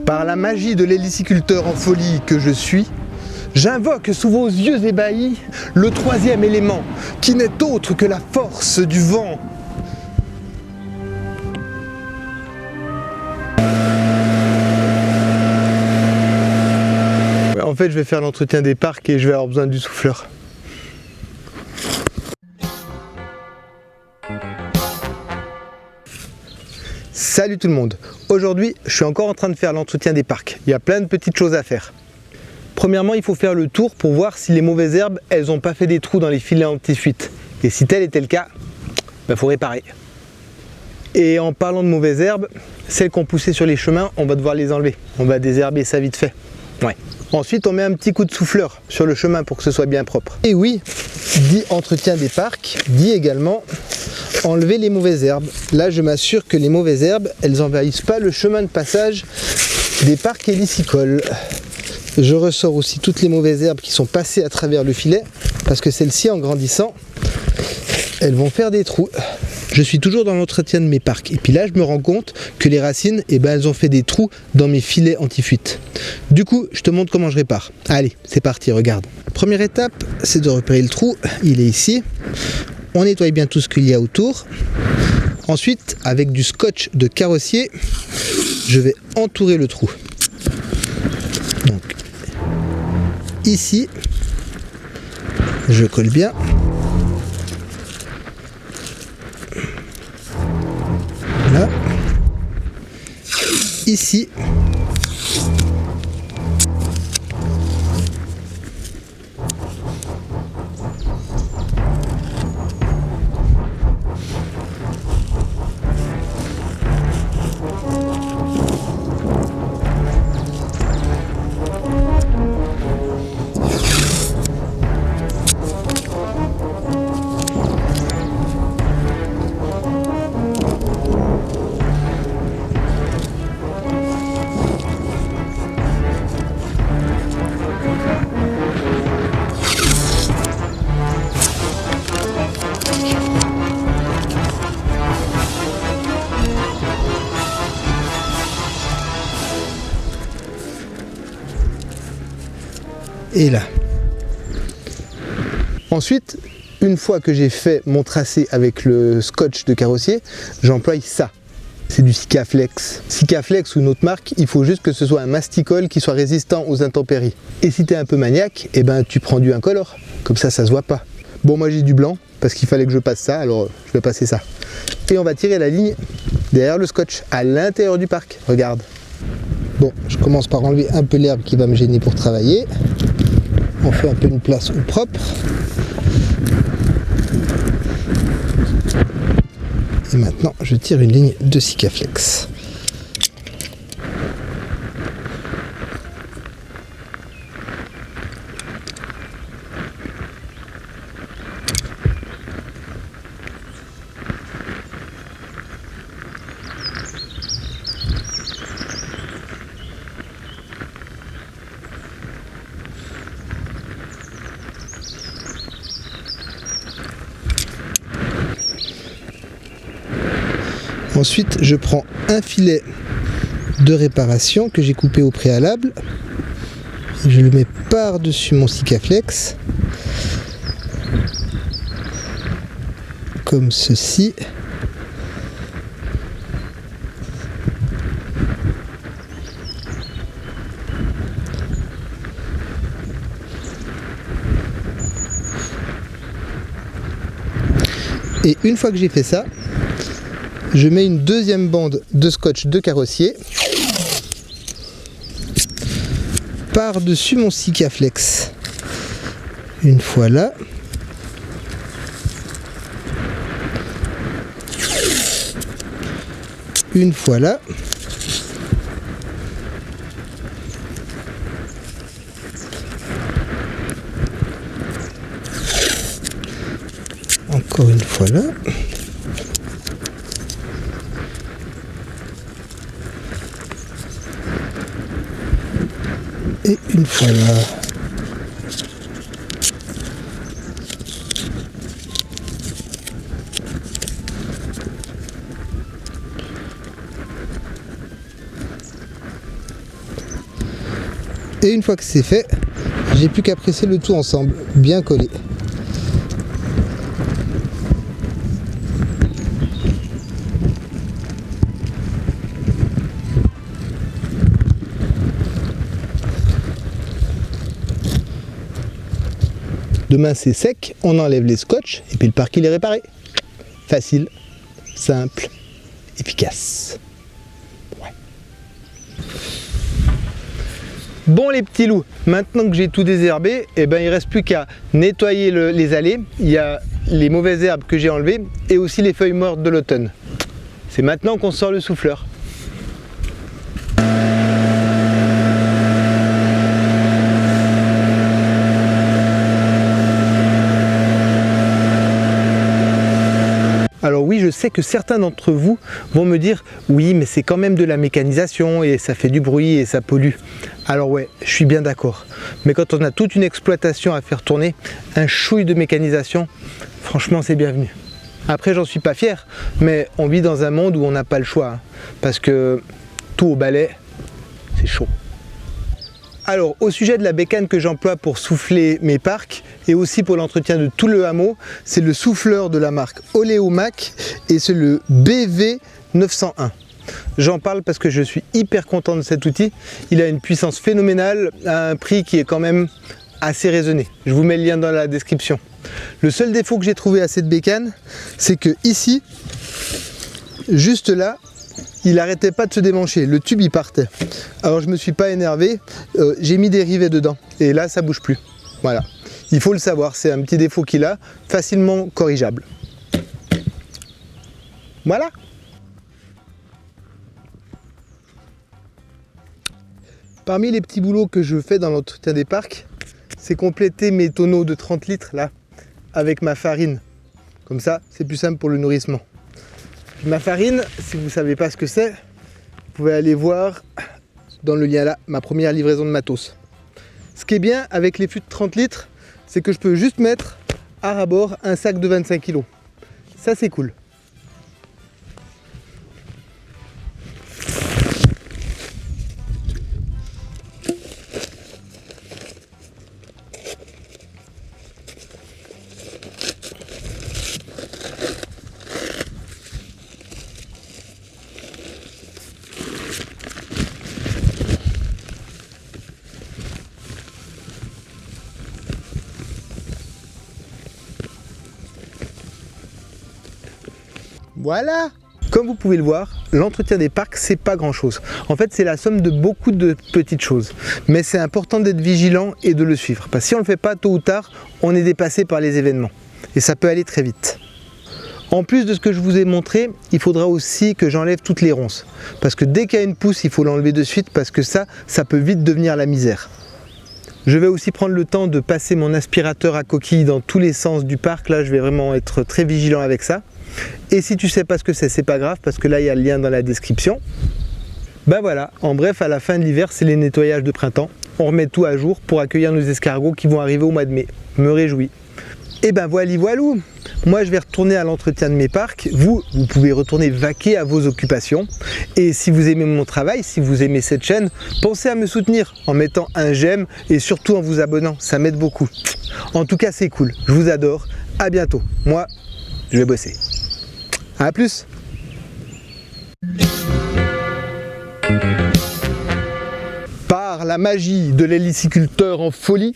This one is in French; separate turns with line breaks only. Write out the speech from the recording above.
Par la magie de l'héliciculteur en folie que je suis, j'invoque sous vos yeux ébahis le troisième élément, qui n'est autre que la force du vent. En fait, je vais faire l'entretien des parcs et je vais avoir besoin du souffleur. Salut tout le monde! Aujourd'hui, je suis encore en train de faire l'entretien des parcs. Il y a plein de petites choses à faire. Premièrement, il faut faire le tour pour voir si les mauvaises herbes, elles n'ont pas fait des trous dans les filets anti-fuite. Et si tel était le cas, faut réparer. Et en parlant de mauvaises herbes, celles qu'on poussait sur les chemins, on va devoir les enlever. On va désherber ça vite fait. Ouais. Ensuite, on met un petit coup de souffleur sur le chemin pour que ce soit bien propre. Et oui, dit entretien des parcs, dit également enlever les mauvaises herbes. Là, je m'assure que les mauvaises herbes, elles n'envahissent pas le chemin de passage des parcs hélicicoles. Je ressors aussi toutes les mauvaises herbes qui sont passées à travers le filet, parce que celles-ci, en grandissant, elles vont faire des trous. Je suis toujours dans l'entretien de mes parcs. Et puis là, je me rends compte que les racines, elles ont fait des trous dans mes filets anti-fuite. Du coup, je te montre comment je répare. Allez, c'est parti, regarde. Première étape, c'est de repérer le trou. Il est ici. On nettoie bien tout ce qu'il y a autour. Ensuite, avec du scotch de carrossier, je vais entourer le trou. Donc, ici, je colle bien. Là, ici, et là. Ensuite, une fois que j'ai fait mon tracé avec le scotch de carrossier, j'emploie ça. C'est du Sikaflex. Sikaflex ou une autre marque, il faut juste que ce soit un masticole qui soit résistant aux intempéries. Et si tu es un peu maniaque, tu prends du incolore. Comme ça, ça se voit pas. Bon, moi j'ai du blanc, parce qu'il fallait que je passe ça, alors je vais passer ça. Et on va tirer la ligne derrière le scotch, à l'intérieur du parc. Regarde. Bon, je commence par enlever un peu l'herbe qui va me gêner pour travailler. On fait un peu une place au propre. Et maintenant, je tire une ligne de Sikaflex. Ensuite, je prends un filet de réparation que j'ai coupé au préalable. Je le mets par-dessus mon Sikaflex. Comme ceci. Et une fois que j'ai fait ça, je mets une deuxième bande de scotch de carrossier par-dessus mon Sikaflex. Une fois là. Une fois là. Encore une fois là. Et une fois là. Et une fois que c'est fait, j'ai plus qu'à presser le tout ensemble, bien collé. Demain c'est sec, on enlève les scotch et puis le parc il est réparé. Facile, simple, efficace. Ouais. Bon les petits loups, maintenant que j'ai tout désherbé, il ne reste plus qu'à nettoyer les allées. Il y a les mauvaises herbes que j'ai enlevées et aussi les feuilles mortes de l'automne. C'est maintenant qu'on sort le souffleur. Alors oui, je sais que certains d'entre vous vont me dire « Oui, mais c'est quand même de la mécanisation et ça fait du bruit et ça pollue. » Alors ouais, je suis bien d'accord. Mais quand on a toute une exploitation à faire tourner, un chouille de mécanisation, franchement c'est bienvenu. Après, j'en suis pas fier, mais on vit dans un monde où on n'a pas le choix. Hein, parce que tout au balai, c'est chaud. Alors, au sujet de la bécane que j'emploie pour souffler mes parcs et aussi pour l'entretien de tout le hameau, c'est le souffleur de la marque Oleomac et c'est le BV901. J'en parle parce que je suis hyper content de cet outil. Il a une puissance phénoménale à un prix qui est quand même assez raisonné. Je vous mets le lien dans la description. Le seul défaut que j'ai trouvé à cette bécane, c'est que ici, juste là, il n'arrêtait pas de se démancher, le tube il partait. Alors je me suis pas énervé, j'ai mis des rivets dedans et là ça bouge plus. Voilà, il faut le savoir, c'est un petit défaut qu'il a, facilement corrigeable. Voilà. Parmi les petits boulots que je fais dans l'entretien des parcs, c'est compléter mes tonneaux de 30 litres là avec ma farine. Comme ça, c'est plus simple pour le nourrissement. Ma farine, si vous ne savez pas ce que c'est, vous pouvez aller voir dans le lien là, ma première livraison de matos. Ce qui est bien avec les fûts de 30 litres, c'est que je peux juste mettre à ras-bord un sac de 25 kg. Ça c'est cool. Voilà! Comme vous pouvez le voir, l'entretien des parcs, c'est pas grand chose. En fait, c'est la somme de beaucoup de petites choses. Mais c'est important d'être vigilant et de le suivre. Parce que si on ne le fait pas tôt ou tard, on est dépassé par les événements. Et ça peut aller très vite. En plus de ce que je vous ai montré, il faudra aussi que j'enlève toutes les ronces. Parce que dès qu'il y a une pousse, il faut l'enlever de suite parce que ça peut vite devenir la misère. Je vais aussi prendre le temps de passer mon aspirateur à coquille dans tous les sens du parc. Là, je vais vraiment être très vigilant avec ça. Et si tu sais pas ce que c'est pas grave parce que là, il y a le lien dans la description. Ben voilà, en bref, à la fin de l'hiver, c'est les nettoyages de printemps. On remet tout à jour pour accueillir nos escargots qui vont arriver au mois de mai. Je me réjouis. Et ben voilou. Moi, je vais retourner à l'entretien de mes parcs. Vous pouvez retourner vaquer à vos occupations. Et si vous aimez mon travail, si vous aimez cette chaîne, pensez à me soutenir en mettant un j'aime et surtout en vous abonnant. Ça m'aide beaucoup. En tout cas, c'est cool. Je vous adore. À bientôt. Moi, je vais bosser. À plus. Par la magie de l'héliciculteur en folie,